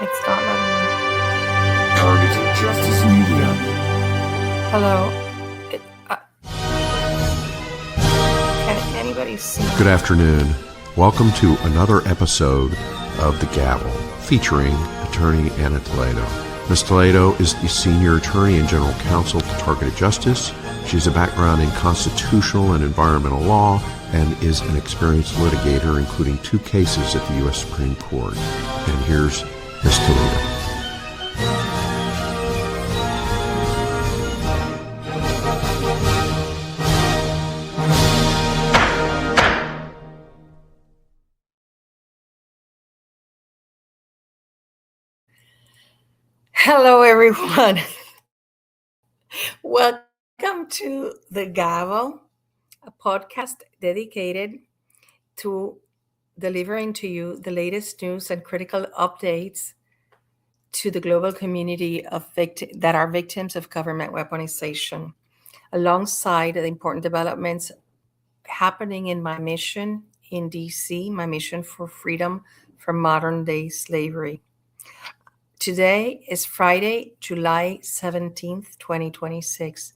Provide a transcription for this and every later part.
It's not letting me. Targeted Justice Media. Hello. Can anybody see? Good afternoon. Welcome to another episode of The Gavel, featuring attorney Ana Toledo. Ms. Toledo is the senior attorney and general counsel to Targeted Justice. She has a background in constitutional and environmental law and is an experienced litigator, including 2 cases at the U.S. Supreme Court. And here's Ms. Toledo. Hello, everyone. Welcome to The Gavel, a podcast dedicated to delivering to you the latest news and critical updates to the global community that are victims of government weaponization, alongside the important developments happening in my mission in DC, my mission for freedom from modern-day slavery. Today is Friday, July 17th, 2026,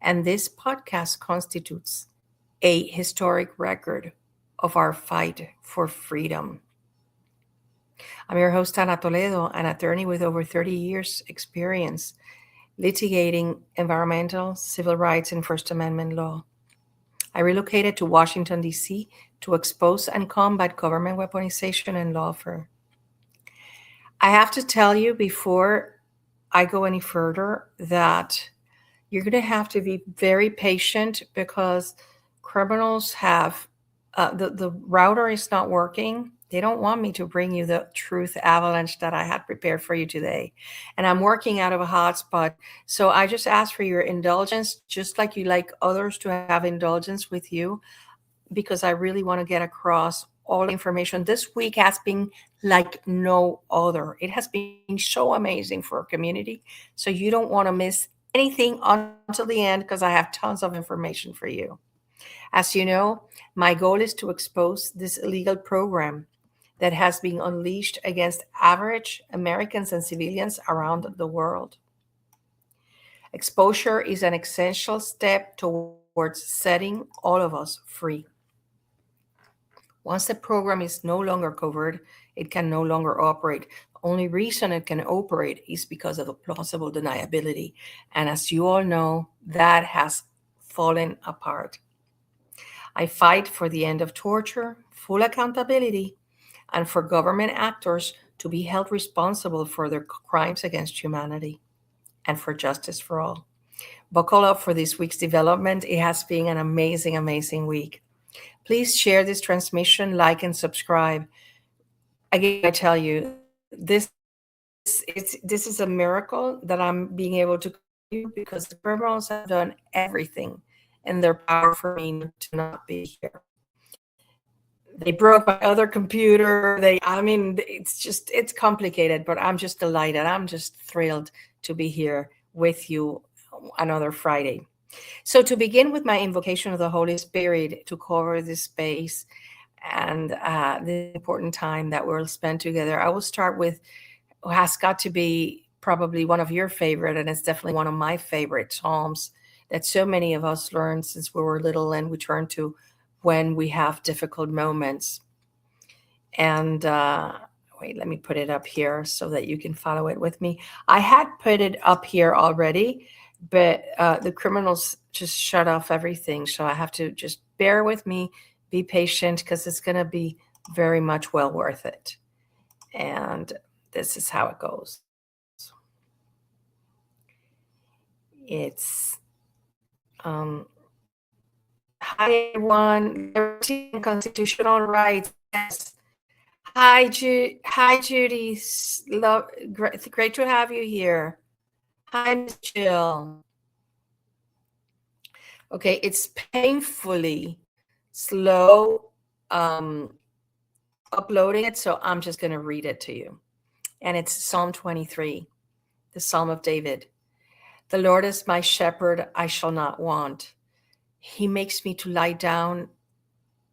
and this podcast constitutes a historic record of our fight for freedom. I'm your host, Ana Toledo, an attorney with over 30 years' experience litigating environmental, civil rights, and First Amendment law. I relocated to Washington, D.C. to expose and combat government weaponization and lawfare. I have to tell you before I go any further that you're going to have to be very patient because criminals have, the router is not working. They don't want me to bring you the TRUTH Avalanche that I had prepared for you today. And I'm working out of a hotspot. So I just ask for your indulgence, just like you like others to have indulgence with you, because I really want to get across all the information. This week has been like no other. It has been so amazing for our community. So you don't want to miss anything until the end because I have tons of information for you. As you know, my goal is to expose this illegal program that has been unleashed against average Americans and civilians around the world. Exposure is an essential step towards setting all of us free. Once the program is no longer covered, it can no longer operate. The only reason it can operate is because of the plausible deniability. And as you all know, that has fallen apart. I fight for the end of torture, full accountability, and for government actors to be held responsible for their crimes against humanity, and for justice for all. Buckle up for this week's development. It has been an amazing, amazing week. Please share this transmission, like, and subscribe. Again, I tell you, this is a miracle that I'm being able to do because the criminals have done everything in their power for me to not be here. They broke my other computer. It's complicated, but I'm just delighted. I'm just thrilled to be here with you another Friday. So to begin with my invocation of the Holy Spirit to cover this space and the important time that we'll spend together, I will start with what has got to be probably one of your favorite, and it's definitely one of my favorite Psalms that so many of us learned since we were little and we turn to when we have difficult moments. And wait, let me put it up here so that you can follow it with me. I had put it up here already, but the criminals just shut off everything. So I have to just bear with me, be patient, because it's going to be very much well worth it. And this is how it goes. It's, hi, everyone. Liberty and constitutional rights. Yes. Hi, Judy. Great to have you here. Hi, Ms. Jill. Okay, it's painfully slow uploading it, so I'm just going to read it to you. And it's Psalm 23, the Psalm of David. The Lord is my shepherd, I shall not want. He makes me to lie down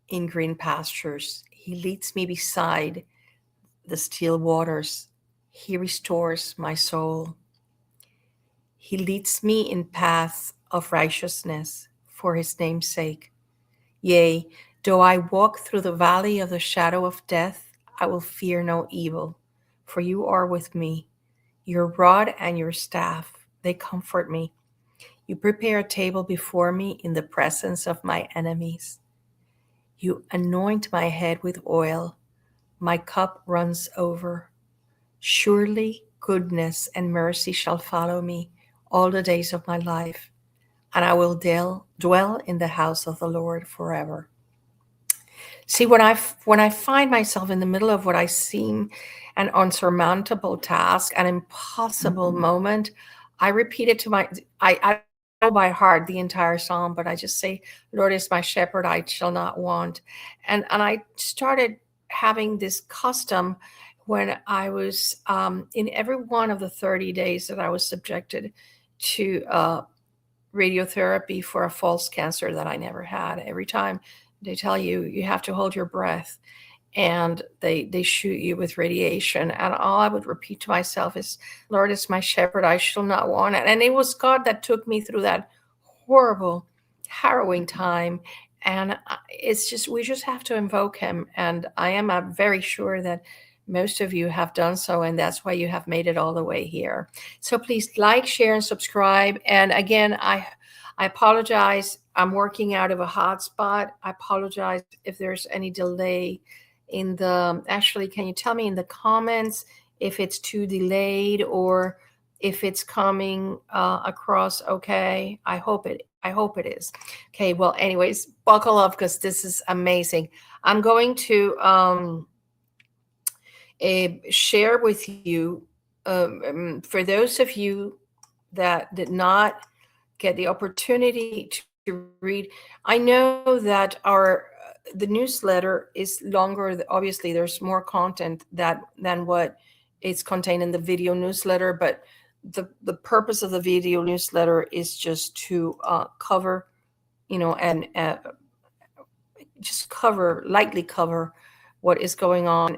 in green pastures. He leads me beside the still waters. He restores my soul. He leads me in paths of righteousness for his name's sake. Yea, though I walk through the valley of the shadow of death, I will fear no evil, for you are with me. Your rod and your staff, they comfort me. You prepare a table before me in the presence of my enemies. You anoint my head with oil. My cup runs over. Surely goodness and mercy shall follow me all the days of my life, and I will dwell in the house of the Lord forever. See, when I find myself in the middle of what I seem an unsurmountable task, an impossible moment, I repeat it to I know by heart the entire psalm, but I just say, Lord is my shepherd, I shall not want. And I started having this custom when I was in every one of the 30 days that I was subjected to radiotherapy for a false cancer that I never had. Every time they tell you you have to hold your breath, and they shoot you with radiation, and all I would repeat to myself is, Lord is my shepherd, I shall not want it. And it was God that took me through that horrible, harrowing time. And it's just, we just have to invoke him. And I am very sure that most of you have done so, and that's why you have made it all the way here. So please like, share, and subscribe. And again, I apologize. I'm working out of a hotspot. I apologize if there's any delay in the, actually, can you tell me in the comments if it's too delayed or if it's coming across okay? I hope it is. Okay, well, anyways, buckle up because this is amazing. I'm going to share with you, for those of you that did not get the opportunity to read, I know that the newsletter is longer. Obviously, there's more content than what is contained in the video newsletter, but the purpose of the video newsletter is just to cover, and just lightly cover what is going on.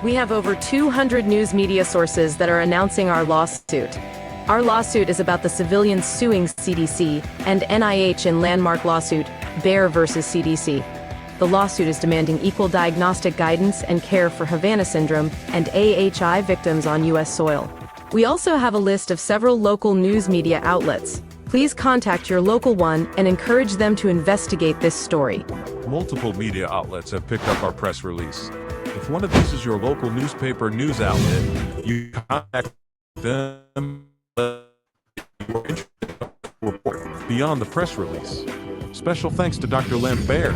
We have over 200 news media sources that are announcing our lawsuit. Our lawsuit is about the civilians suing CDC and NIH in landmark lawsuit Bayer versus CDC. The lawsuit is demanding equal diagnostic guidance and care for Havana syndrome and AHI victims on U.S. soil. We also have a list of several local news media outlets. Please contact your local one and encourage them to investigate this story. Multiple media outlets have picked up our press release. If one of these is your local newspaper news outlet, you contact them report beyond the press release. Special thanks to Dr. Lambert.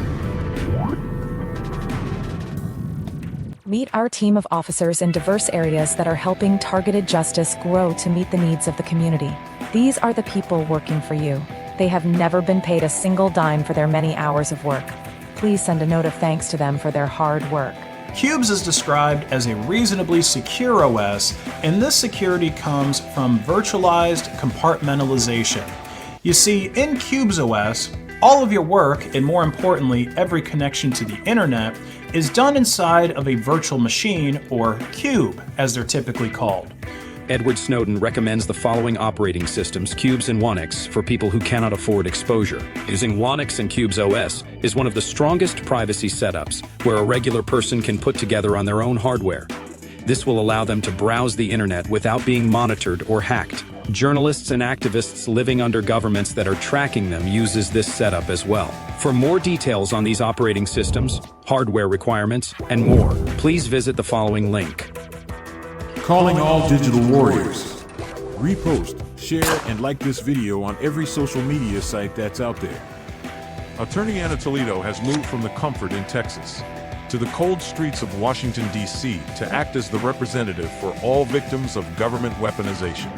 Meet our team of officers in diverse areas that are helping targeted justice grow to meet the needs of the community. These are the people working for you. They have never been paid a single dime for their many hours of work. Please send a note of thanks to them for their hard work. Qubes is described as a reasonably secure OS, and this security comes from virtualized compartmentalization. You see, in Qubes OS, all of your work, and more importantly, every connection to the internet, is done inside of a virtual machine, or cube, as they're typically called. Edward Snowden recommends the following operating systems, Qubes and Wonix, for people who cannot afford exposure. Using Wonix and Qubes OS is one of the strongest privacy setups, where a regular person can put together on their own hardware. This will allow them to browse the internet without being monitored or hacked. Journalists and activists living under governments that are tracking them uses this setup as well. For more details on these operating systems, hardware requirements, and more, please visit the following link. Calling all digital warriors. Repost, share, and like this video on every social media site that's out there. Attorney Ana Toledo has moved from the comfort in Texas to the cold streets of Washington, D.C. to act as the representative for all victims of government weaponization.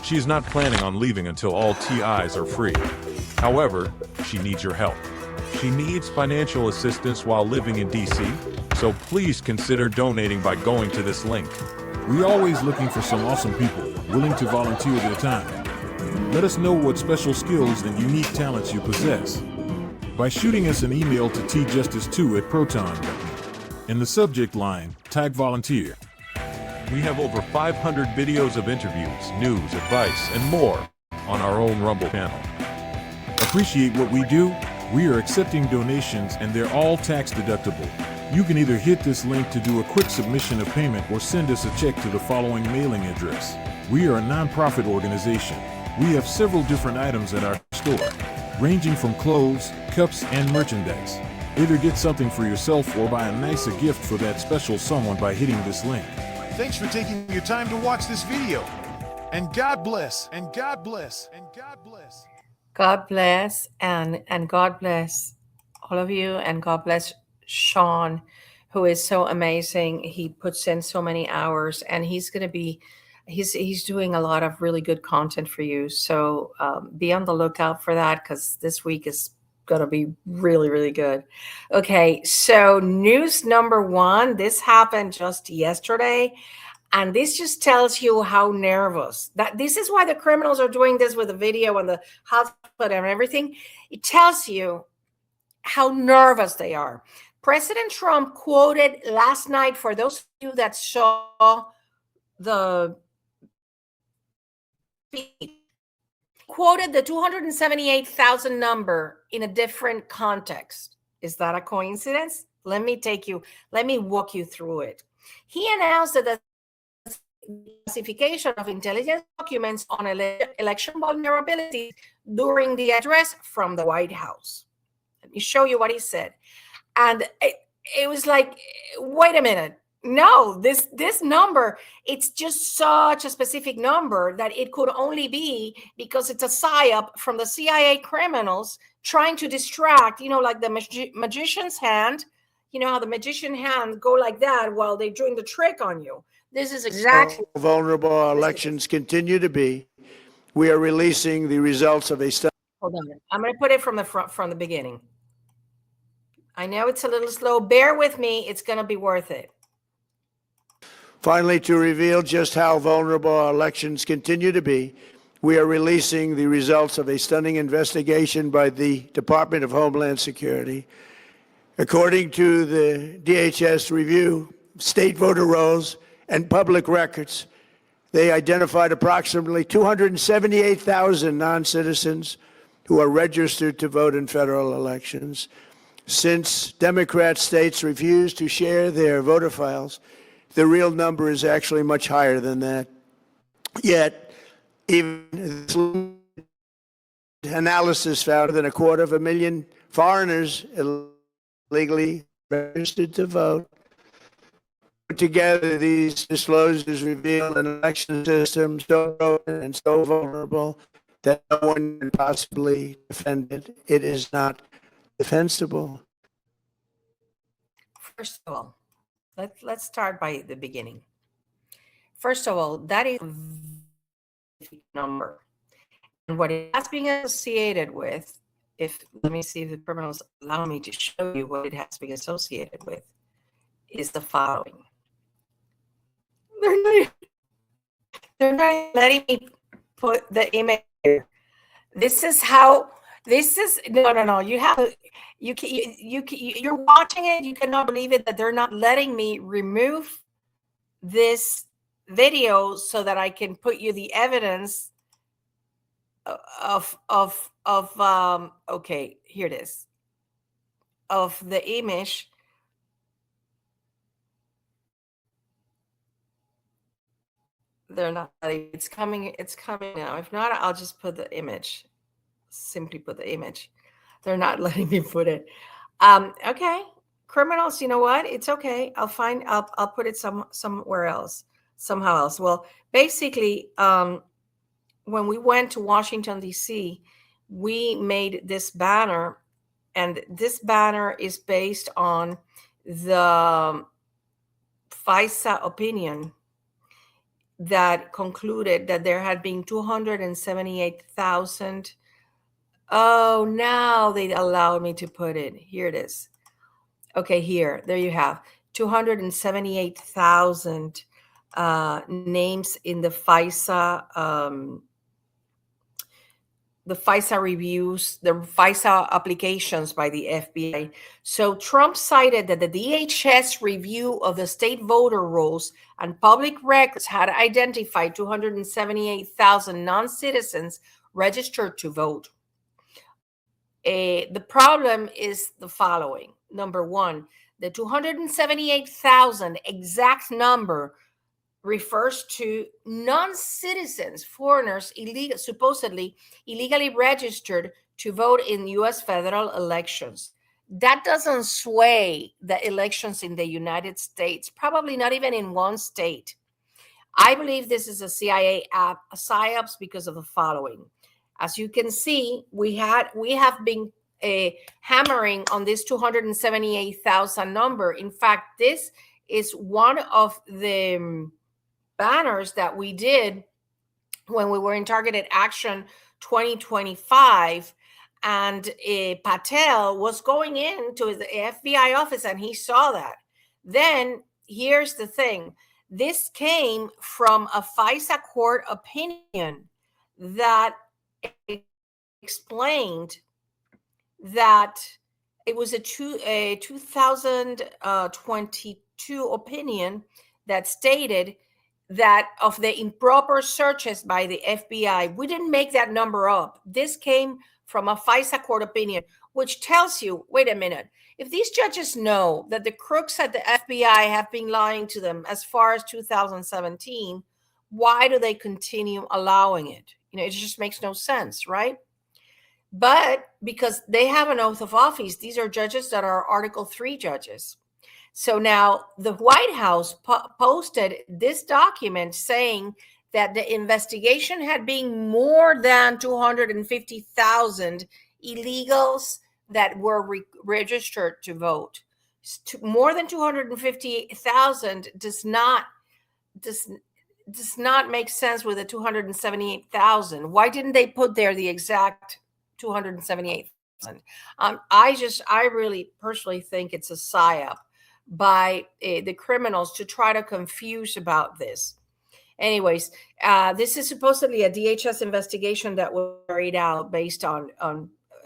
She is not planning on leaving until all TIs are free. However, she needs your help. She needs financial assistance while living in D.C., so please consider donating by going to this link. We're always looking for some awesome people willing to volunteer their time. Let us know what special skills and unique talents you possess by shooting us an email to tjustice2@proton. In the subject line, tag volunteer. We have over 500 videos of interviews, news, advice, and more on our own Rumble channel. Appreciate what we do? We are accepting donations and they're all tax deductible. You can either hit this link to do a quick submission of payment or send us a check to the following mailing address. We are a nonprofit organization. We have several different items at our store, ranging from clothes, cups, and merchandise. Either get something for yourself or buy a nicer gift for that special someone by hitting this link. Thanks for taking your time to watch this video. And God bless, and God bless, and God bless. God bless, and God bless all of you, and God bless Sean, who is so amazing. He puts in so many hours, and he's doing a lot of really good content for you. So be on the lookout for that, because this week is going to be really, really good. Okay, so news number one, this happened just yesterday. And this just tells you how nervous that this is why the criminals are doing this with the video and the hotspot and everything. It tells you how nervous they are. President Trump quoted last night, for those of you that saw the feed, quoted the 278,000 number in a different context. Is that a coincidence? Let me walk you through it. He announced that the classification of intelligence documents on election vulnerabilities during the address from the White House. Let me show you what he said. And it was like, wait a minute. No, this number, it's just such a specific number that it could only be because it's a psyop from the CIA criminals trying to distract, like the magician's hand. You know how the magician hand go like that while they're doing the trick on you. This is exactly how vulnerable our elections continue to be. We are releasing the results of a study. Hold on. I'm going to put it from the beginning. I know it's a little slow. Bear with me. It's going to be worth it. Finally, to reveal just how vulnerable our elections continue to be, we are releasing the results of a stunning investigation by the Department of Homeland Security. According to the DHS review, state voter rolls and public records, they identified approximately 278,000 non-citizens who are registered to vote in federal elections. Since Democrat states refuse to share their voter files, the real number is actually much higher than that. Yet, even this analysis found that 250,000 foreigners illegally registered to vote. Together, these disclosures reveal an election system so broken and so vulnerable that no one can possibly defend it. It is not defensible. First of all, let's start by the beginning. First of all, that is a number. And what it has been associated with, let me see if the criminals allow me to show you what it has been associated with, is the following. They're not letting me put the image here. No. You're watching it. You cannot believe it that they're not letting me remove this video so that I can put you the evidence of okay, here it is, of the image. They're not. It's coming now. If not, I'll just put the image. Simply put the image. They're not letting me put it. Okay, criminals. You know what? It's okay. I'll put it somewhere else, somehow else. Well, basically, when we went to Washington D.C., we made this banner And this banner is based on the FISA opinion that concluded that there had been 278,000. Oh, now they allowed me to put it. Here it is. Okay, there you have 278,000 names in the FISA reviews, the FISA applications by the FBI. So Trump cited that the DHS review of the state voter rolls and public records had identified 278,000 non-citizens registered to vote. The problem is the following. Number one, the 278,000 exact number refers to non-citizens, foreigners, supposedly illegally registered to vote in U.S. federal elections. That doesn't sway the elections in the United States, probably not even in one state. I believe this is a CIA psyops because of the following. As you can see, we have been hammering on this 278,000 number. In fact, this is one of the banners that we did when we were in Targeted Action 2025, and Patel was going into the FBI office and he saw that. Then here's the thing. This came from a FISA court opinion that explained that it was a 2022 opinion that stated that of the improper searches by the FBI. We didn't make that number up. This came from a FISA court opinion, which tells you, wait a minute, if these judges know that the crooks at the FBI have been lying to them as far as 2017, why do they continue allowing it? It just makes no sense, right? But because they have an oath of office, these are judges that are Article 3 judges. So now the White House posted this document saying that the investigation had been more than 250,000 illegals that were registered to vote. More than 250,000 does not make sense with the 278,000. Why didn't they put there the exact 278,000? I really personally think it's a psyop by the criminals to try to confuse about this. Anyways, this is supposedly a DHS investigation that was carried out based on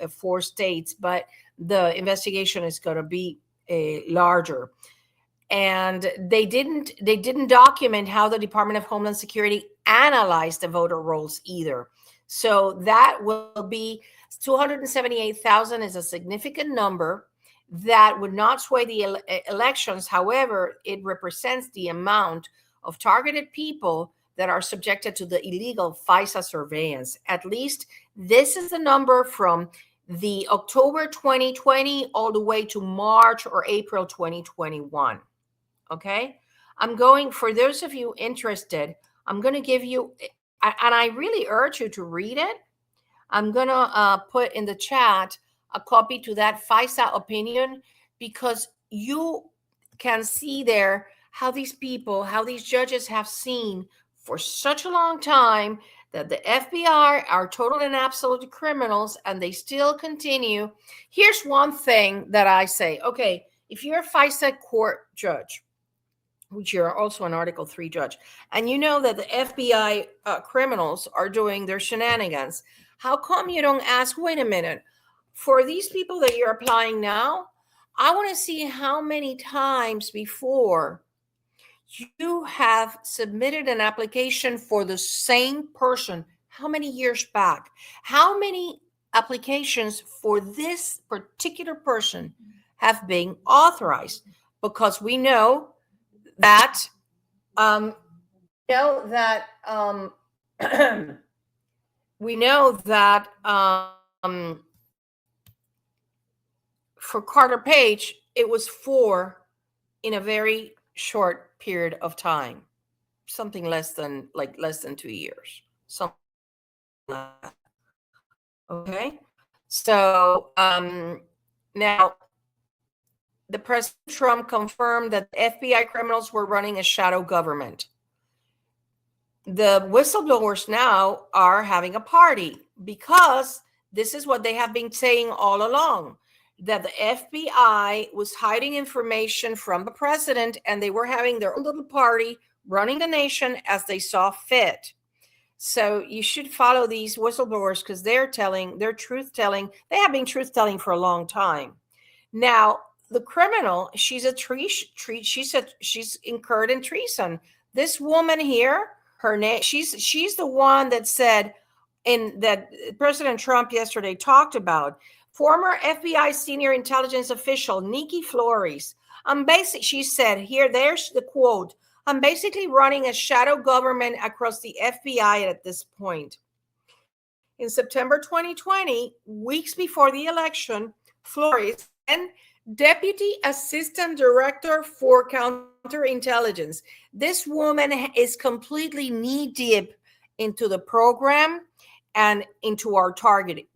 4 states, but the investigation is going to be larger. And they didn't document how the Department of Homeland Security analyzed the voter rolls either. So that will be 278,000 is a significant number that would not sway the elections. However, it represents the amount of targeted people that are subjected to the illegal FISA surveillance. At least this is the number from the October 2020 all the way to March or April 2021. Okay? For those of you interested, I'm going to give you, and I really urge you to read it. I'm going to put in the chat a copy to that FISA opinion, because you can see there how these judges have seen for such a long time that the FBI are total and absolute criminals, and they still continue. Here's one thing that I say. Okay, if you're a FISA court judge, which you're also an Article 3 judge, and you know that the FBI criminals are doing their shenanigans, how come you don't ask, wait a minute, for these people that you're applying now, I want to see how many times before you have submitted an application for the same person, how many years back, how many applications for this particular person have been authorized, because we know that for Carter Page, it was 4 in a very short period of time, something less than 2 years, something like that. Okay, so Now, the President Trump confirmed that the FBI criminals were running a shadow government. The whistleblowers now are having a party because this is what they have been saying all along, that the FBI was hiding information from the president and they were having their own little party running the nation as they saw fit. So you should follow these whistleblowers because they're truth telling. They have been truth telling for a long time. Now, the criminal, she's incurred in treason. This woman here, her name, she's the one that said, in that President Trump yesterday talked about, former FBI senior intelligence official Nikki Flores. She said here, there's the quote, "I'm basically running a shadow government across the FBI at this point." In September 2020, weeks before the election, Flores, and Deputy Assistant Director for Counterintelligence. This woman is completely knee-deep into the program and into our target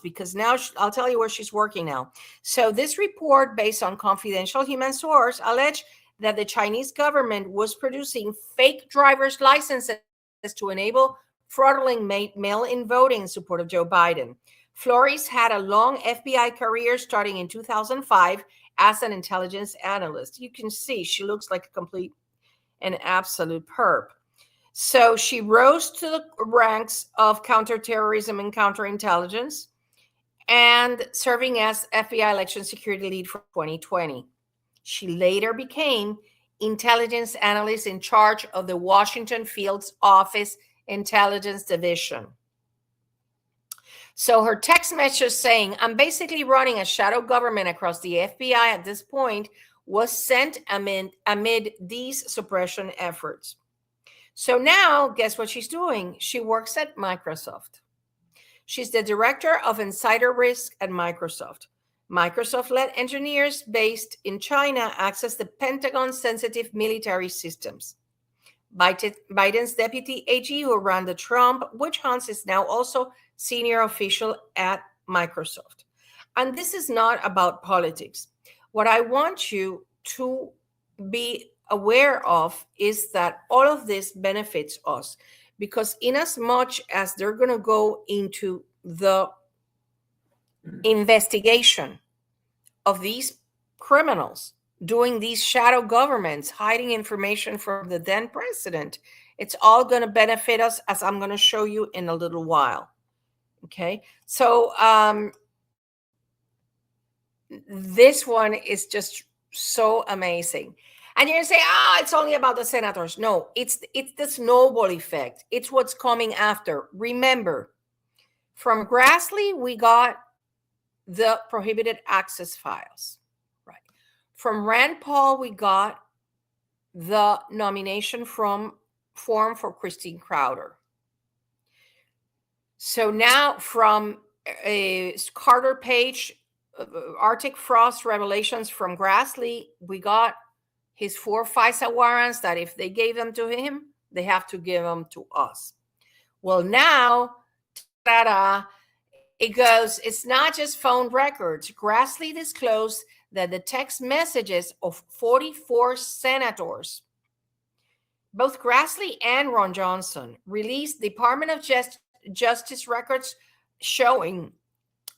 because now I'll tell you where she's working now. So this report, based on confidential human source, alleged that the Chinese government was producing fake driver's licenses to enable fraudulent mail-in voting in support of Joe Biden. Flores had a long FBI career starting in 2005 as an intelligence analyst. You can see she looks like a complete and absolute perp. So she rose to the ranks of counterterrorism and counterintelligence and serving as FBI election security lead for 2020. She later became intelligence analyst in charge of the Washington Field's Office Intelligence Division. So her text message saying, "I'm basically running a shadow government across the FBI at this point," was sent amid these suppression efforts. So now, guess what she's doing? She works at Microsoft. She's the director of insider risk at Microsoft. Microsoft let engineers based in China access the Pentagon's sensitive military systems. Biden's deputy AG, who ran the Trump witch hunts, is now also senior official at Microsoft. And this is not about politics. What I want you to be aware of is that all of this benefits us, because in as much as they're going to go into the investigation of these criminals doing these shadow governments, hiding information from the then president, it's all going to benefit us, as I'm going to show you in a little while. Okay, so this one is just so amazing. And you're going to say, it's only about the senators. No, it's the snowball effect. It's what's coming after. Remember, from Grassley, we got the prohibited access files. Right. From Rand Paul, we got the nomination form for Christine Crowder. So now from Carter Page, Arctic Frost revelations from Grassley, we got his 4 FISA warrants that if they gave them to him, they have to give them to us. Well, now, it goes, it's not just phone records. Grassley disclosed that the text messages of 44 senators, both Grassley and Ron Johnson, released Department of Justice records showing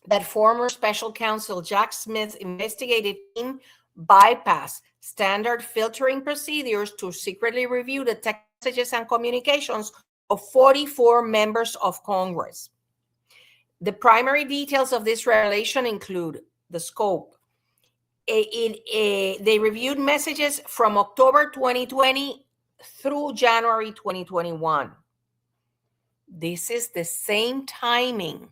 that former special counsel Jack Smith's investigative team bypassed standard filtering procedures to secretly review the text messages and communications of 44 members of Congress. The primary details of this revelation include the scope. They reviewed messages from October 2020 through January 2021. This is the same timing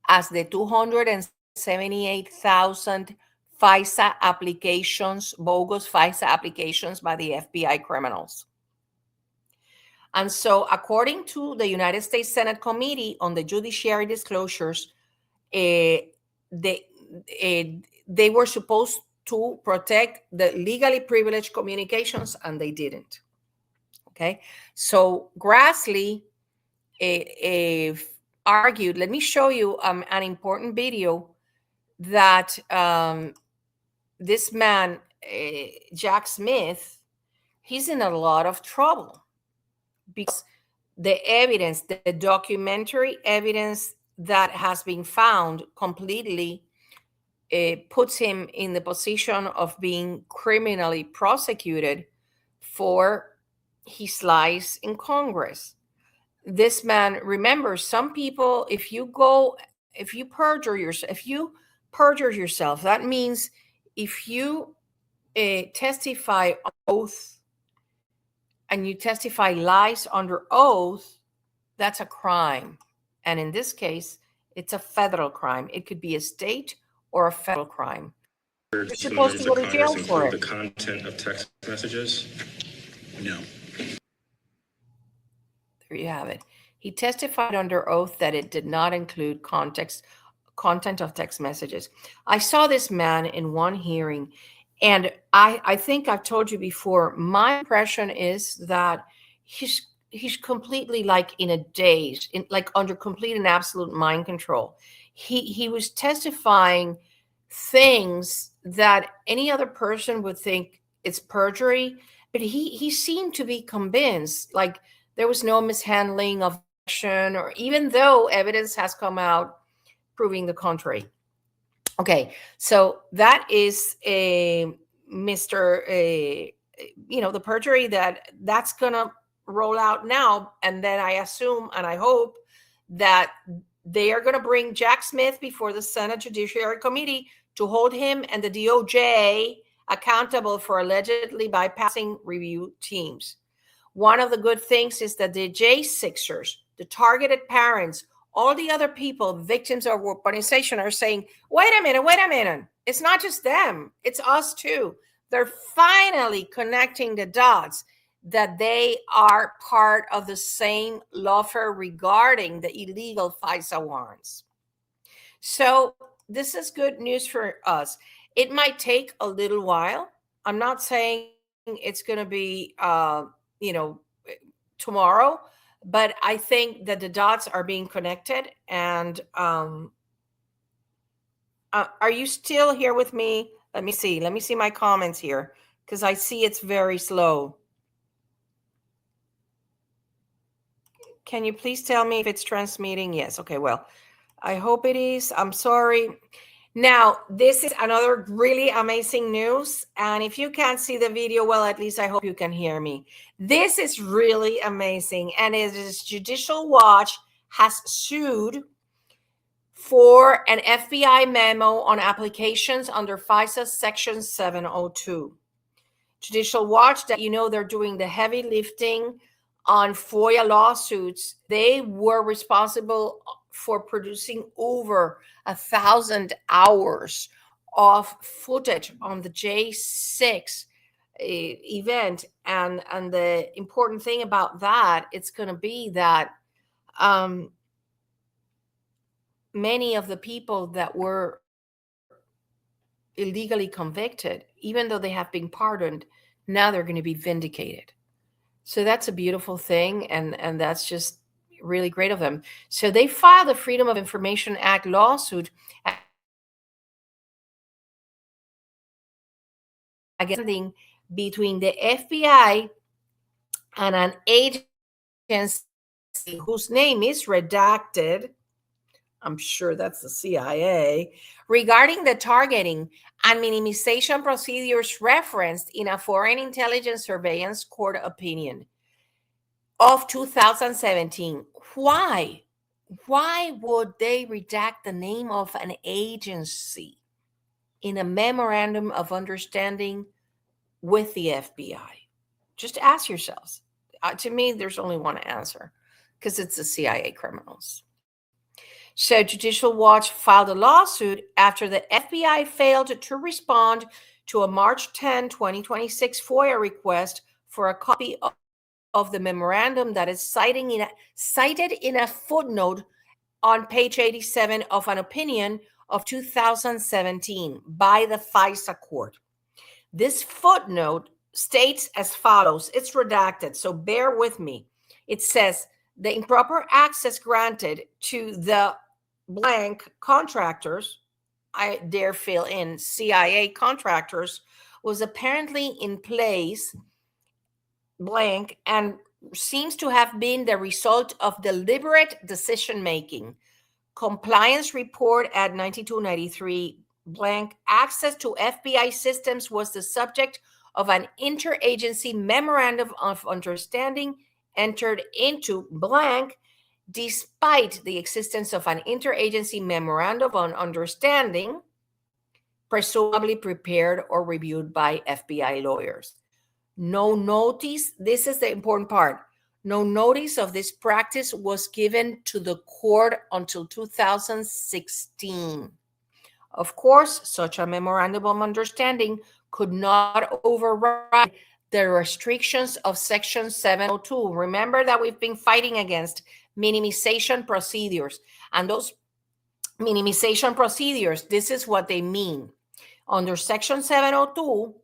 as the 278,000 FISA applications, bogus FISA applications by the FBI criminals. And so, according to the United States Senate Committee on the Judiciary Disclosures, they were supposed to protect the legally privileged communications, and they didn't. Okay, so Grassley argued, let me show you an important video that this man, Jack Smith, he's in a lot of trouble because the evidence, the documentary evidence that has been found completely puts him in the position of being criminally prosecuted for his lies in Congress. This man, remember, some people, if you perjure yourself, that means if you testify on oath and you testify lies under oath, that's a crime. And in this case, it's a federal crime. It could be a state or a federal crime. You're supposed to go to jail for it. The content of text messages? No. There you have it. He testified under oath that it did not include content of text messages. I saw this man in one hearing, and I think I've told you before, my impression is that he's completely like in a daze, like under complete and absolute mind control. He was testifying things that any other person would think it's perjury, but he seemed to be convinced, like there was no mishandling of action, or even though evidence has come out proving the contrary. Okay, so that is a Mr. The perjury that's gonna roll out now, and then I assume and I hope that they are going to bring Jack Smith before the Senate Judiciary Committee to hold him and the DOJ accountable for allegedly bypassing review teams. One of the good things is that the J6ers, the targeted parents, all the other people, victims of weaponization, are saying, wait a minute. It's not just them. It's us too. They're finally connecting the dots that they are part of the same lawfare regarding the illegal FISA warrants. So this is good news for us. It might take a little while. I'm not saying it's going to be, tomorrow, but I think that the dots are being connected. And are you still here with me? Let me see my comments here, because I see it's very slow. Can you please tell me if it's transmitting? Yes. Okay, well, I hope it is. I'm sorry. Now, this is another really amazing news. And if you can't see the video, well, at least I hope you can hear me. This is really amazing. And it is Judicial Watch has sued for an FBI memo on applications under FISA Section 702. Judicial Watch, that they're doing the heavy lifting on FOIA lawsuits. They were responsible for producing over 1,000 hours of footage on the J6 event. And the important thing about that, it's going to be that many of the people that were illegally convicted, even though they have been pardoned, now they're going to be vindicated. So that's a beautiful thing, and that's just really great of them. So they filed a Freedom of Information Act lawsuit against between the FBI and an agency whose name is redacted. I'm sure that's the CIA, regarding the targeting and minimization procedures referenced in a Foreign Intelligence Surveillance Court opinion of 2017. Why? Why would they redact the name of an agency in a memorandum of understanding with the FBI? Just ask yourselves. To me, there's only one answer, because it's the CIA criminals. So Judicial Watch filed a lawsuit after the FBI failed to respond to a March 10, 2026 FOIA request for a copy of the memorandum that is cited in a footnote on page 87 of an opinion of 2017 by the FISA court. This footnote states as follows. It's redacted, so bear with me. It says, the improper access granted to the blank contractors, I dare fill in, CIA contractors was apparently in place blank and seems to have been the result of deliberate decision making. Compliance report at 9293 blank, access to FBI systems was the subject of an interagency memorandum of understanding entered into blank despite the existence of an interagency memorandum of understanding presumably prepared or reviewed by FBI lawyers. No notice, this is the important part, no notice of this practice was given to the court until 2016. Of course, such a memorandum of understanding could not override the restrictions of Section 702. Remember that we've been fighting against minimization procedures, and those minimization procedures, this is what they mean. Under Section 702,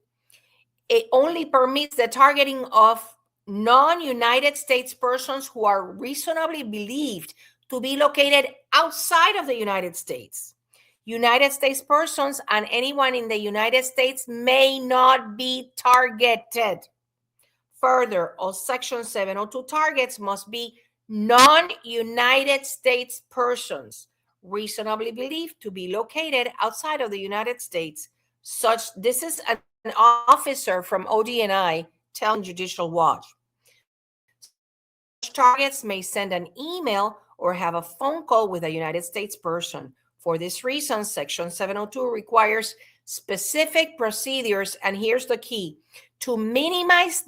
it only permits the targeting of non-United States persons who are reasonably believed to be located outside of the United States. United States persons and anyone in the United States may not be targeted. Further, all Section 702 targets must be non-United States persons reasonably believed to be located outside of the United States. This is an officer from ODNI telling Judicial Watch. Such targets may send an email or have a phone call with a United States person. For this reason, Section 702 requires specific procedures, and here's the key, to minimize,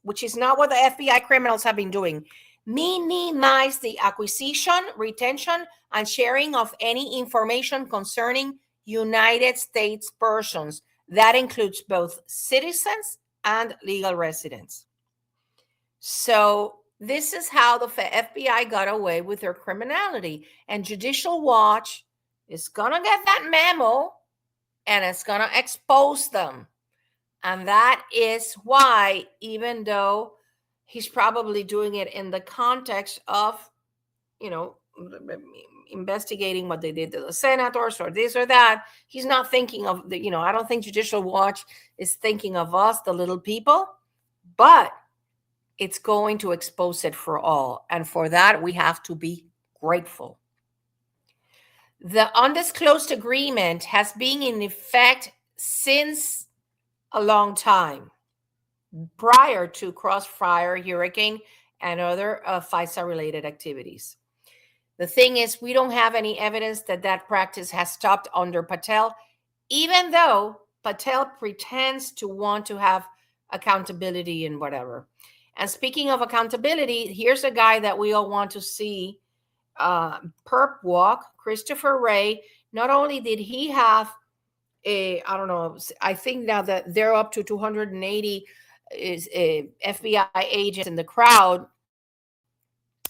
which is not what the FBI criminals have been doing, minimize the acquisition, retention, and sharing of any information concerning United States persons. That includes both citizens and legal residents. So this is how the FBI got away with their criminality. And Judicial Watch is going to get that memo and it's going to expose them. And that is why, even though he's probably doing it in the context of, investigating what they did to the senators or this or that, he's not thinking of I don't think Judicial Watch is thinking of us, the little people, but it's going to expose it for all. And for that, we have to be grateful. The undisclosed agreement has been in effect since a long time, prior to Crossfire, Hurricane, and other FISA-related activities. The thing is, we don't have any evidence that that practice has stopped under Patel, even though Patel pretends to want to have accountability and whatever. And speaking of accountability, here's a guy that we all want to see perp walk, Christopher Wray. Not only did he have I think now that they're up to 280 FBI agents in the crowd,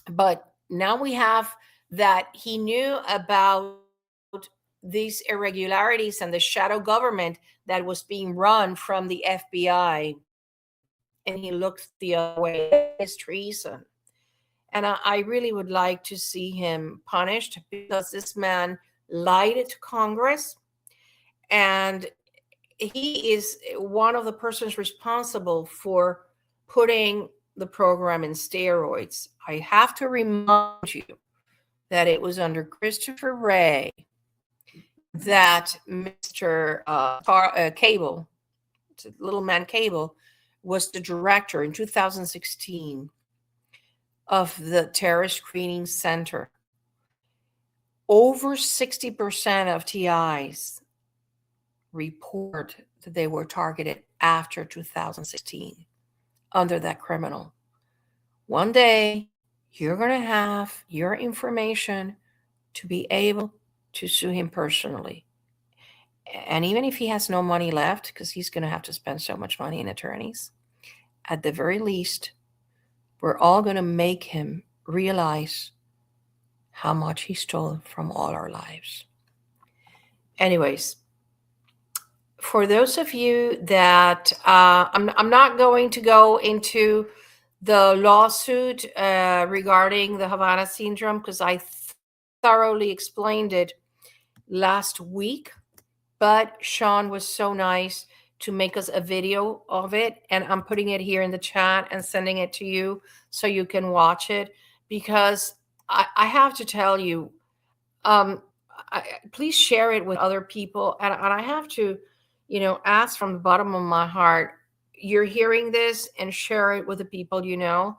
but now we have that he knew about these irregularities and the shadow government that was being run from the FBI, and he looked the other way. It's treason. And I really would like to see him punished, because this man lied to Congress, and he is one of the persons responsible for putting the program in steroids. I have to remind you that it was under Christopher Wray that Mr. Cable, little man Cable, was the director in 2016 of the Terrorist Screening Center. Over 60% of TIs report that they were targeted after 2016 under that criminal. One day, you're going to have your information to be able to sue him personally. And even if he has no money left, because he's going to have to spend so much money in attorneys, at the very least, we're all going to make him realize how much he stole from all our lives. Anyways, for those of you that I'm not going to go into the lawsuit regarding the Havana syndrome, because I thoroughly explained it last week, but Sean was so nice to make us a video of it, and I'm putting it here in the chat and sending it to you so you can watch it, because I have to tell you, um, please share it with other people. And I have to, ask from the bottom of my heart, you're hearing this, and share it with the people you know.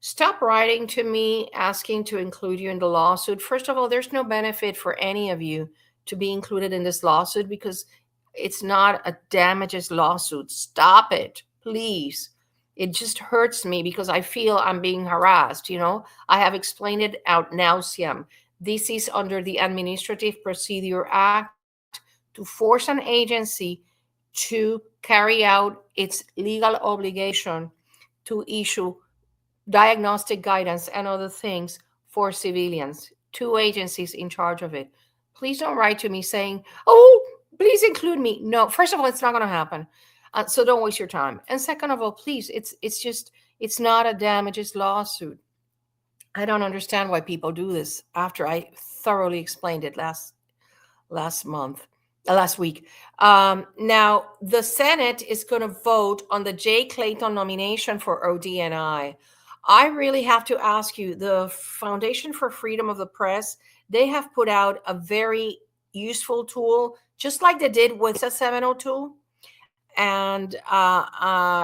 Stop writing to me asking to include you in the lawsuit. First of all, there's no benefit for any of you to be included in this lawsuit, because it's not a damages lawsuit. Stop it, please. It just hurts me because I feel I'm being harassed. I have explained it out nauseam. This is under the Administrative Procedure Act to force an agency to carry out its legal obligation to issue diagnostic guidance and other things for civilians. Two agencies in charge of it. Please don't write to me saying, "Oh, please include me." No, first of all, it's not going to happen. So don't waste your time. And second of all, please, it's not a damages lawsuit. I don't understand why people do this after I thoroughly explained it last week. Now, the Senate is going to vote on the Jay Clayton nomination for ODNI. I really have to ask you, the Foundation for Freedom of the Press, they have put out a very useful tool, just like they did with the 702. And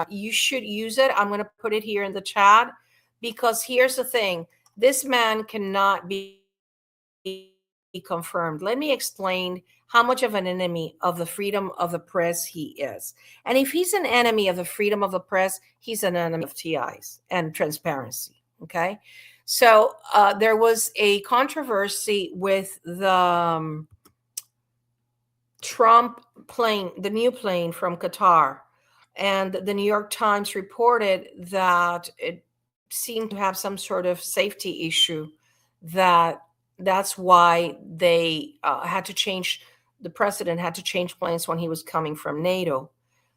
you should use it. I'm going to put it here in the chat, because here's the thing. This man cannot be confirmed. Let me explain how much of an enemy of the freedom of the press he is. And if he's an enemy of the freedom of the press, he's an enemy of TIs and transparency. Okay. So there was a controversy with the Trump plane, the new plane from Qatar. And the New York Times reported that it seemed to have some sort of safety issue, that's why they had to change, the president had to change planes when he was coming from NATO.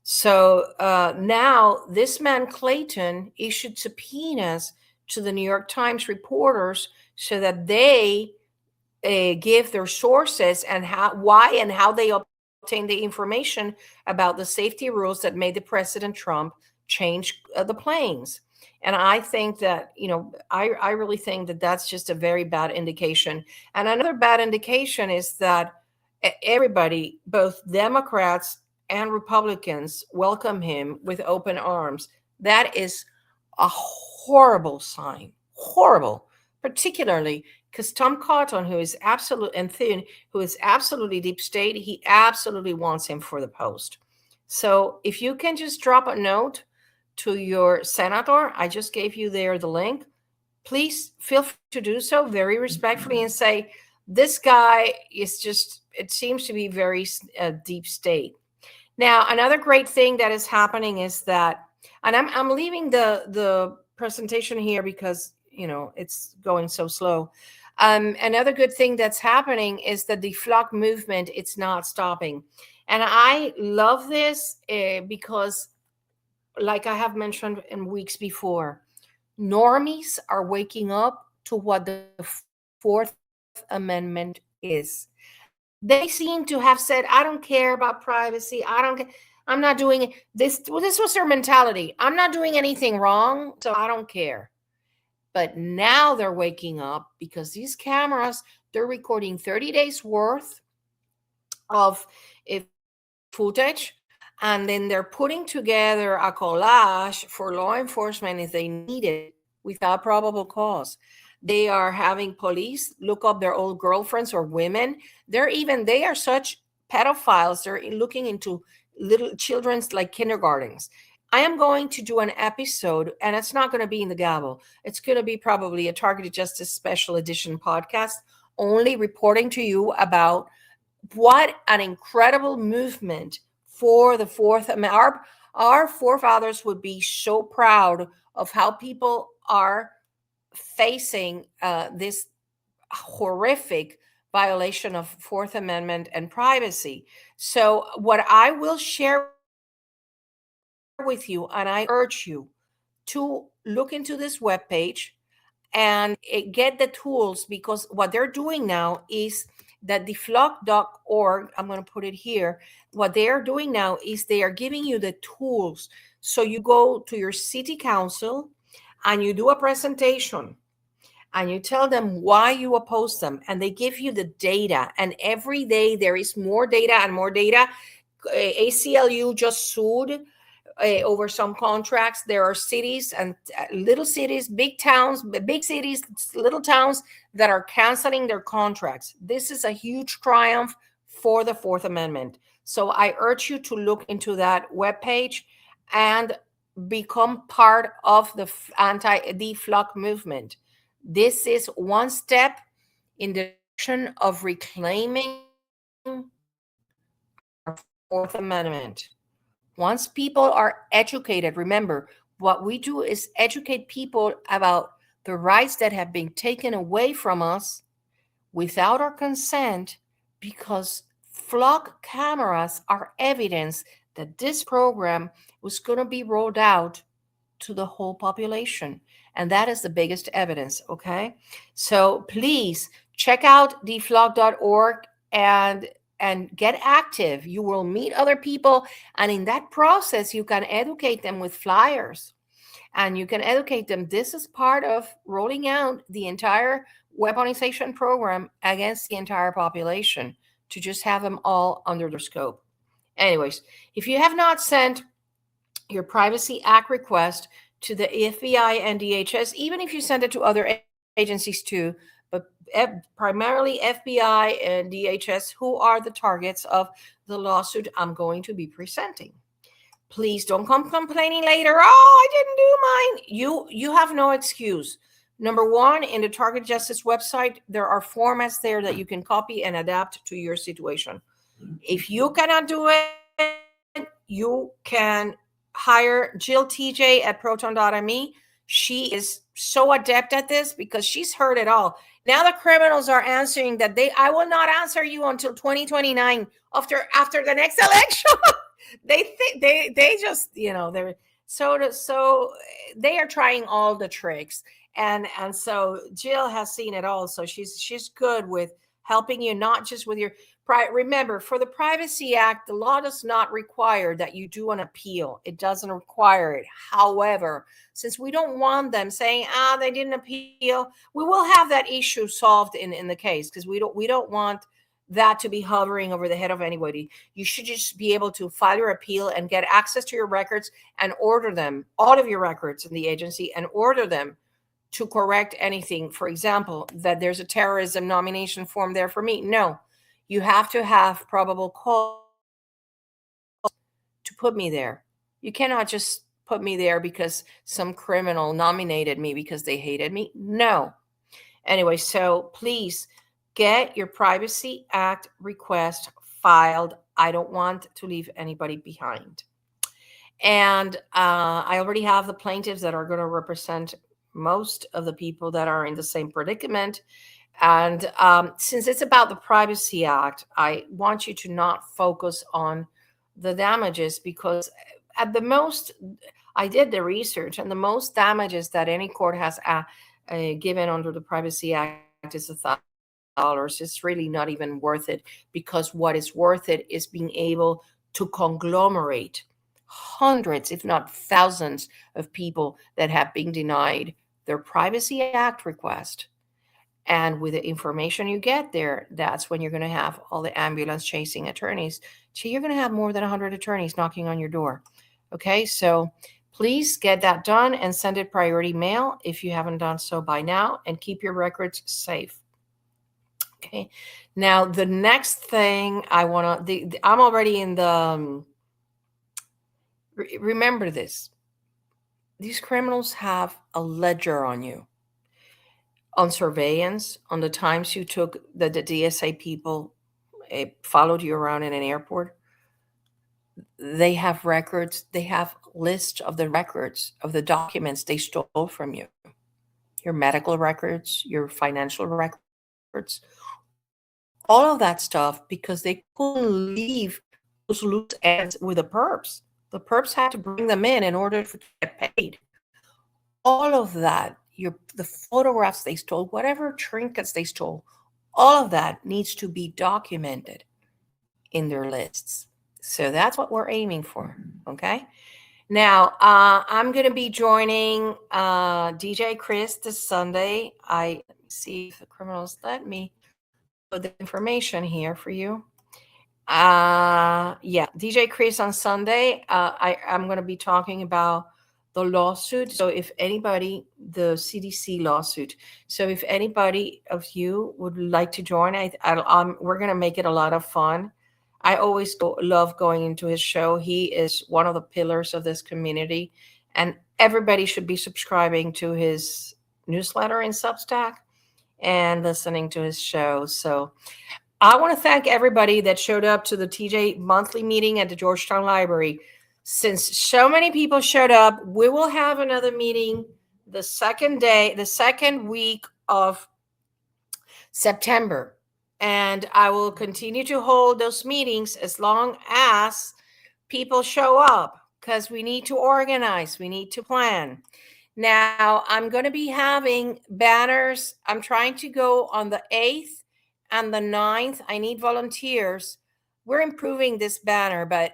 So now this man Clayton issued subpoenas to the New York Times reporters so that they give their sources and why and how they obtained the information about the safety rules that made the President Trump change the planes. And I think that, I really think that that's just a very bad indication. And another bad indication is that everybody, both Democrats and Republicans, welcome him with open arms. That is a horrible sign, horrible, particularly because Tom Cotton, who is absolute, and Thin, who is absolutely deep state, he absolutely wants him for the post. So if you can just drop a note to your senator, I just gave you there the link, please feel free to do so very respectfully and say, this guy is just, it seems to be very deep state. Now, another great thing that is happening is that, and I'm leaving the presentation here because, it's going so slow. Another good thing that's happening is that the flock movement, it's not stopping. And I love this because, like I have mentioned in weeks before, normies are waking up to what the Fourth Amendment is. They seem to have said, I don't care about privacy. I'm not doing it. This was their mentality. I'm not doing anything wrong, so I don't care. But now they're waking up because these cameras, they're recording 30 days worth of footage, and then they're putting together a collage for law enforcement if they need it without probable cause. They are having police look up their old girlfriends or women. They are such pedophiles. They're looking into little children's like kindergartens. I am going to do an episode, and it's not going to be in the Gavel. It's going to be probably a Targeted Justice Special Edition podcast, only reporting to you about what an incredible movement for the Fourth Amendment. Our forefathers would be so proud of how people are facing this horrific violation of Fourth Amendment and privacy. So what I will share with you, and I urge you to look into this webpage and get the tools, because what they're doing now is that the flock.org, I'm going to put it here, what they are doing now is they are giving you the tools. So you go to your city council and you do a presentation and you tell them why you oppose them, and they give you the data. And every day there is more data and more data. ACLU just sued over some contracts. There are cities and little cities, big towns, big cities, little towns that are canceling their contracts. This is a huge triumph for the Fourth Amendment. So I urge you to look into that webpage and become part of the anti-deflock movement. This is one step in the direction of reclaiming our Fourth Amendment. Once people are educated, remember, what we do is educate people about the rights that have been taken away from us without our consent, because flock cameras are evidence that this program was going to be rolled out to the whole population. And that is the biggest evidence, okay? So please check out deflock.org and get active. You will meet other people, and in that process, you can educate them with flyers, and you can educate them. This is part of rolling out the entire weaponization program against the entire population, to just have them all under their scope. Anyways, if you have not sent your Privacy Act request to the FBI and DHS, even if you send it to other agencies too, but primarily FBI and DHS, who are the targets of the lawsuit I'm going to be presenting. Please don't come complaining later. Oh, I didn't do mine. You have no excuse. Number one, in the Target Justice website, there are formats there that you can copy and adapt to your situation. If you cannot do it, you can hire Jill TJ at proton.me. She is so adept at this because she's heard it all. Now the criminals are answering that I will not answer you until 2029 after the next election. they just, they're so they are trying all the tricks. And so Jill has seen it all. So she's good with helping you, not just with your remember, for the Privacy Act, the law does not require that you do an appeal. It doesn't require it. However, since we don't want them saying, they didn't appeal, we will have that issue solved in the case, because we don't want that to be hovering over the head of anybody. You should just be able to file your appeal and get access to your records and order them, all of your records in the agency, and order them to correct anything. For example, that there's a terrorism nomination form there for me. No, you have to have probable cause to put me there. You cannot just put me there because some criminal nominated me because they hated me. No. Anyway, so please get your Privacy Act request filed. I don't want to leave anybody behind. And I already have the plaintiffs that are going to represent most of the people that are in the same predicament. And since it's about the Privacy Act, I want you to not focus on the damages, because at the most, I did the research, and the most damages that any court has given under the Privacy Act is $1,000. It's really not even worth it, because what is worth it is being able to conglomerate hundreds, if not thousands, of people that have been denied their Privacy Act request. And with the information you get there, that's when you're going to have all the ambulance chasing attorneys. So you're going to have more than 100 attorneys knocking on your door. Okay, so please get that done and send it priority mail if you haven't done so by now, and keep your records safe. Okay, now the next thing I want to, I'm already in the, remember this, these criminals have a ledger on you, on surveillance, on the times you took the DSA people followed you around in an airport. They have records. They have lists of the records of the documents they stole from you, your medical records, your financial records, all of that stuff, because they couldn't leave those loose ends with the perps. The perps had to bring them in order to get paid. All of that, the photographs they stole, whatever trinkets they stole, All of that needs to be documented in their lists. So that's what we're aiming for. Okay. Now, I'm going to be joining DJ Chris this Sunday. Let me see if the criminals let me put the information here for you. Yeah, DJ Chris on Sunday. I'm going to be talking about the lawsuit. So if anybody, the CDC lawsuit. So if anybody of you would like to join, we're going to make it a lot of fun. I always love going into his show. He is one of the pillars of this community, and everybody should be subscribing to his newsletter in Substack and listening to his show. So I want to thank everybody that showed up to the TJ monthly meeting at the Georgetown Library. Since so many people showed up, we will have another meeting the second week of September. And I will continue to hold those meetings as long as people show up, because we need to organize, we need to plan. Now, I'm going to be having banners. I'm trying to go on the 8th and the 9th. I need volunteers. We're improving this banner, but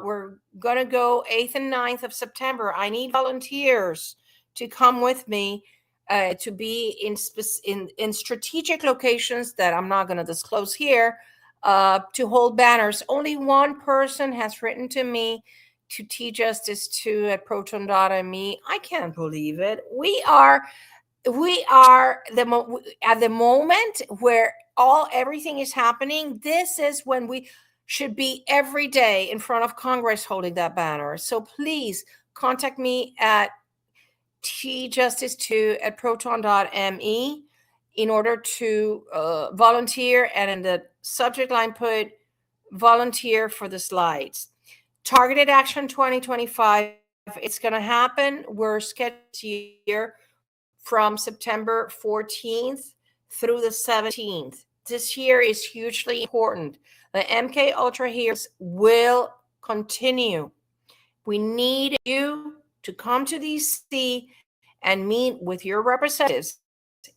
we're going to go 8th and 9th of September. I need volunteers to come with me to be in strategic locations that I'm not going to disclose here to hold banners. Only one person has written to me to tjustice2 at proton.me. I can't believe it. We are at the moment where everything is happening. This is when we should be every day in front of Congress holding that banner. So please contact me at tjustice2 at proton.me in order to volunteer, and in the subject line put volunteer for the slides. Targeted Action 2025, it's going to happen. We're scheduled here from September 14th through the 17th. This year is hugely important. The MK Ultra hearings will continue. We need you to come to DC and meet with your representatives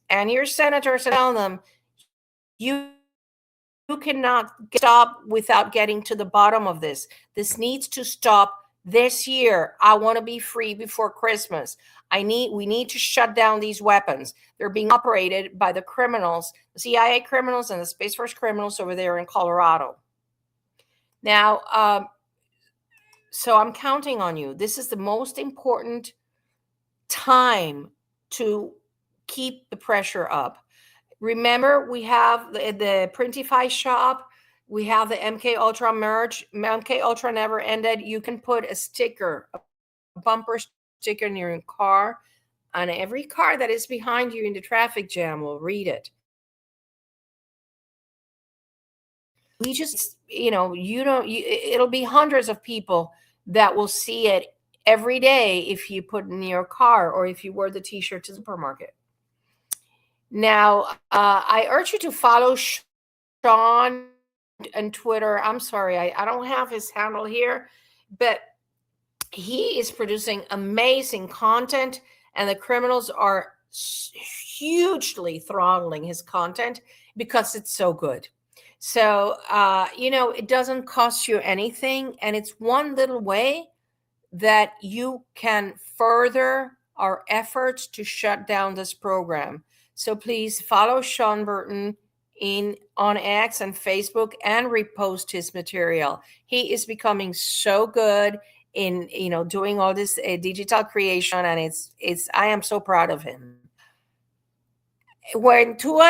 and your senators and tell them you cannot stop without getting to the bottom of this. This needs to stop this year. I want to be free before Christmas. We need to shut down these weapons. They're being operated by the criminals, the CIA criminals and the Space Force criminals over there in Colorado. Now, so I'm counting on you. This is the most important time to keep the pressure up. Remember, we have the Printify shop. We have the MK Ultra merch. MK Ultra never ended. You can put a sticker, a bumper sticker in your car, and every car that is behind you in the traffic jam will read it. We just, it'll be hundreds of people that will see it every day if you put it in your car or if you wear the t-shirt to the supermarket. Now, I urge you to follow Sean on Twitter. I'm sorry, I don't have his handle here, but he is producing amazing content, and the criminals are hugely throttling his content because it's so good. So, it doesn't cost you anything, and it's one little way that you can further our efforts to shut down this program. So please follow Sean Burton on X and Facebook and repost his material. He is becoming so good in doing all this digital creation, and I am so proud of him. When two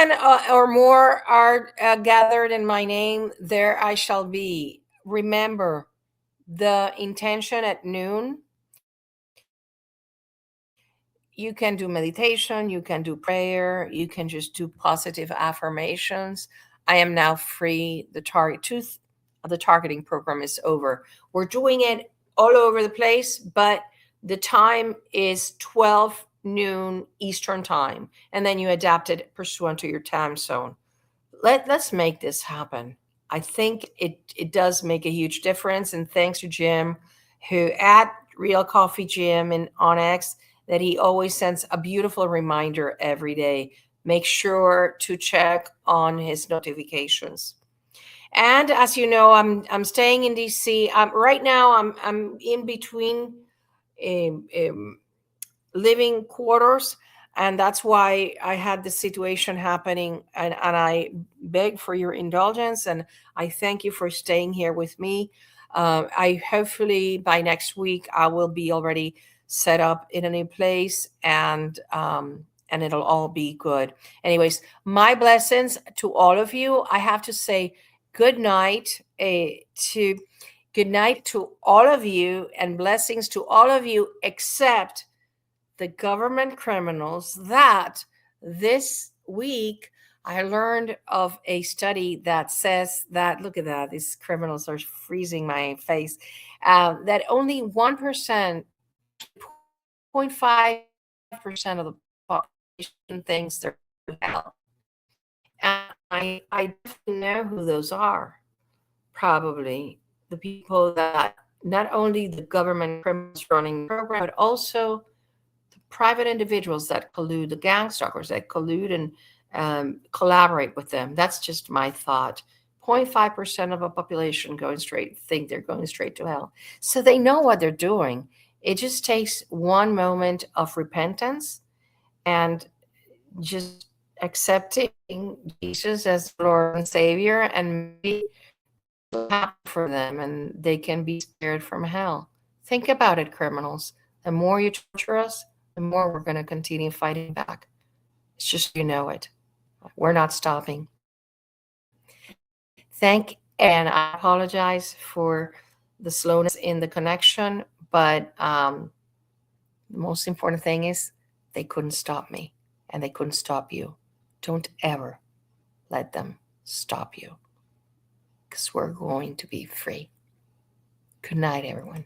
or more are gathered in my name, there I shall be. Remember the intention at noon. You can do meditation, you can do prayer, you can just do positive affirmations. I am now free. The targeting program is over. We're doing it all over the place, but the time is 12 noon Eastern time, and then you adapt it pursuant to your time zone. Let's make this happen. I think it does make a huge difference, and thanks to Jim, who at Real Coffee Jim and on X, that he always sends a beautiful reminder every day. make sure to check on his notifications. And as you know, I'm staying in DC. Right now I'm in between living quarters, and that's why I had the situation happening. And I beg for your indulgence, and I thank you for staying here with me. I hopefully by next week I will be already set up in a new place, and it'll all be good. Anyways, my blessings to all of you. I have to say good night to good night to all of you, and blessings to all of you except the government criminals. That this week I learned of a study that says that, look at that, these criminals are freezing my face, that only 1%, 0.5% of the population thinks they're hell. And I definitely know who those are. Probably the people that not only the government criminals running the program, but also the private individuals that collude, the gang stalkers that collude and collaborate with them. That's just my thought. 0.5% of a population think they're going straight to hell. So they know what they're doing. It just takes one moment of repentance and just accepting Jesus as Lord and Savior, and maybe happen for them and they can be spared from hell. Think about it, criminals. The more you torture us, the more we're going to continue fighting back. It's just, you know it. We're not stopping. And I apologize for the slowness in the connection, but the most important thing is they couldn't stop me, and they couldn't stop you. Don't ever let them stop you, because we're going to be free. Good night, everyone.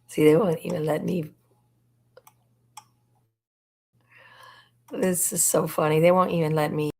See, they won't even let me. This is so funny. They won't even let me